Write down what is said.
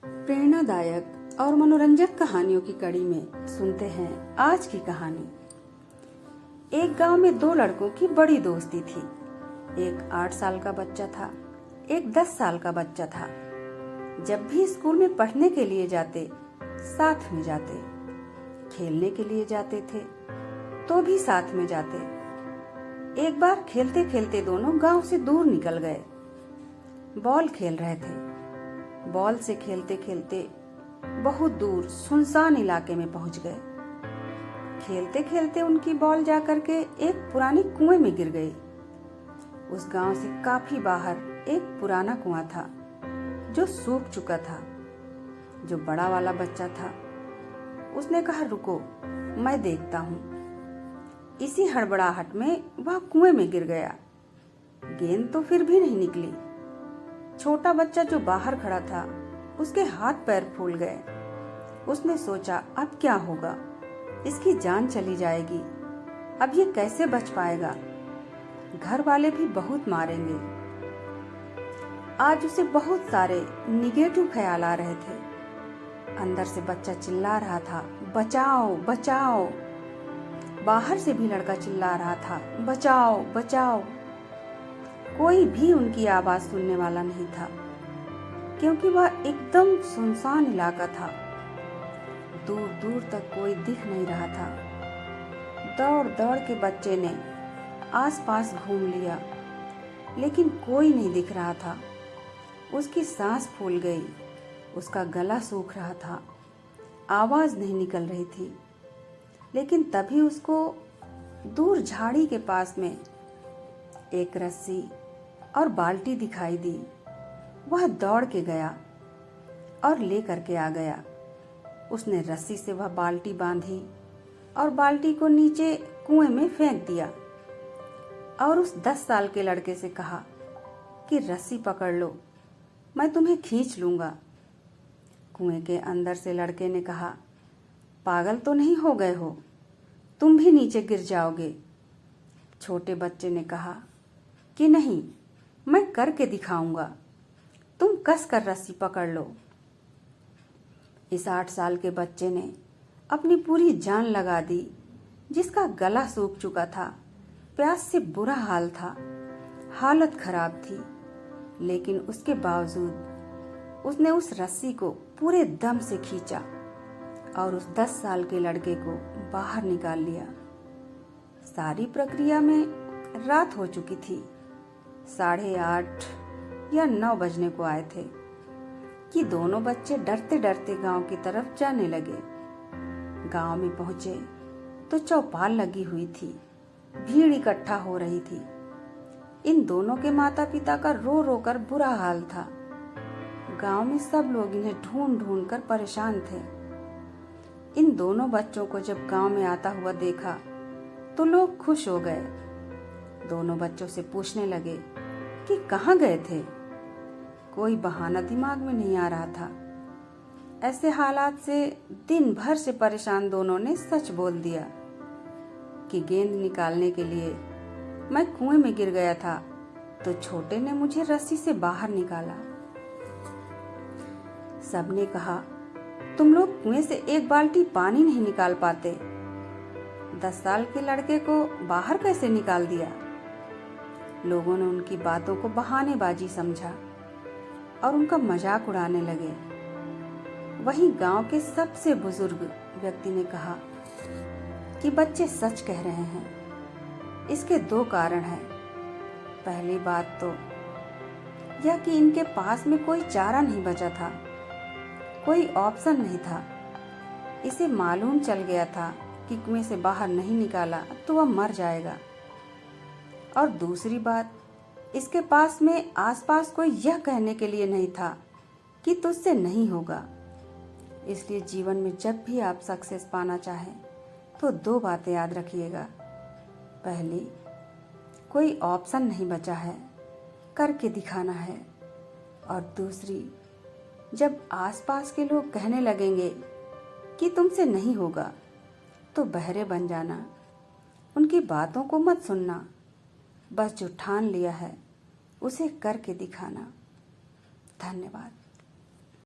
प्रेरणादायक और मनोरंजक कहानियों की कड़ी में सुनते हैं आज की कहानी। एक गांव में दो लड़कों की बड़ी दोस्ती थी। एक 8 साल का बच्चा था, एक 10 साल का बच्चा था। जब भी स्कूल में पढ़ने के लिए जाते, साथ में जाते। खेलने के लिए जाते थे तो भी साथ में जाते। एक बार खेलते खेलते दोनों गांव से दूर निकल गए। बॉल खेल रहे थे। बॉल से खेलते खेलते बहुत दूर सुनसान इलाके में पहुंच गए। खेलते खेलते उनकी बॉल जाकर के एक पुराने कुएं में गिर गई। उस गांव से काफी बाहर एक पुराना कुआं था जो सूख चुका था। जो बड़ा वाला बच्चा था उसने कहा, रुको मैं देखता हूँ। इसी हड़बड़ाहट में वह कुएं में गिर गया। गेंद तो फिर भी नहीं निकली। छोटा बच्चा जो बाहर खड़ा था उसके हाथ पैर फूल गए। उसने सोचा, अब क्या होगा, इसकी जान चली जाएगी। अब ये कैसे बच पाएगा? घर वाले भी बहुत मारेंगे। आज उसे बहुत सारे निगेटिव ख्याल आ रहे थे। अंदर से बच्चा चिल्ला रहा था, बचाओ बचाओ। बाहर से भी लड़का चिल्ला रहा था, बचाओ बचाओ। कोई भी उनकी आवाज सुनने वाला नहीं था, क्योंकि वह एकदम सुनसान इलाका था। दूर दूर तक कोई दिख नहीं रहा था। दौड़ दौड़ के बच्चे ने आसपास घूम लिया, लेकिन कोई नहीं दिख रहा था। उसकी सांस फूल गई, उसका गला सूख रहा था, आवाज नहीं निकल रही थी। लेकिन तभी उसको दूर झाड़ी के पास में एक रस्सी और बाल्टी दिखाई दी। वह दौड़ के गया और ले करके आ गया। उसने रस्सी से वह बाल्टी बांधी और बाल्टी को नीचे कुएं में फेंक दिया और उस 10 साल के लड़के से कहा कि रस्सी पकड़ लो, मैं तुम्हें खींच लूंगा। कुएं के अंदर से लड़के ने कहा, पागल तो नहीं हो गए हो, तुम भी नीचे गिर जाओगे। छोटे बच्चे ने कहा कि नहीं, मैं करके दिखाऊंगा, तुम कस कर रस्सी पकड़ लो। इस 8 साल के बच्चे ने अपनी पूरी जान लगा दी। जिसका गला सूख चुका था, प्यास से बुरा हाल था, हालत खराब थी, लेकिन उसके बावजूद उसने उस रस्सी को पूरे दम से खींचा और उस 10 साल के लड़के को बाहर निकाल लिया। सारी प्रक्रिया में रात हो चुकी थी। 8:30 या 9 बजने को आए थे कि दोनों बच्चे डरते डरते गांव की तरफ जाने लगे। गांव में पहुंचे तो चौपाल लगी हुई थी, भीड़ इकट्ठा हो रही थी। इन दोनों के माता पिता का रो रो कर बुरा हाल था। गांव में सब लोग इन्हें ढूंढ ढूंढ कर परेशान थे। इन दोनों बच्चों को जब गांव में आता हुआ देखा तो लोग खुश हो गए। दोनों बच्चों से पूछने लगे कि कहाँ गए थे। कोई बहाना दिमाग में नहीं आ रहा था। ऐसे हालात से दिन भर से परेशान दोनों ने सच बोल दिया कि गेंद निकालने के लिए मैं कुएं में गिर गया था तो छोटे ने मुझे रस्सी से बाहर निकाला। सबने कहा, तुम लोग कुएं से एक बाल्टी पानी नहीं निकाल पाते, 10 साल के लड़के को बाहर कैसे निकाल दिया? लोगों ने उनकी बातों को बहानेबाजी समझा और उनका मजाक उड़ाने लगे। वहीं गांव के सबसे बुजुर्ग व्यक्ति ने कहा कि बच्चे सच कह रहे हैं। इसके 2 कारण हैं। पहली बात तो यह कि इनके पास में कोई चारा नहीं बचा था, कोई ऑप्शन नहीं था। इसे मालूम चल गया था कि कुएं से बाहर नहीं निकाला तो वह मर जाएगा। और दूसरी बात, इसके पास में आसपास कोई यह कहने के लिए नहीं था कि तुझसे नहीं होगा। इसलिए जीवन में जब भी आप सक्सेस पाना चाहें तो 2 बातें याद रखिएगा। पहली, कोई ऑप्शन नहीं बचा है, करके दिखाना है। और दूसरी, जब आसपास के लोग कहने लगेंगे कि तुमसे नहीं होगा तो बहरे बन जाना, उनकी बातों को मत सुनना। बस जो ठान लिया है उसे करके दिखाना। धन्यवाद।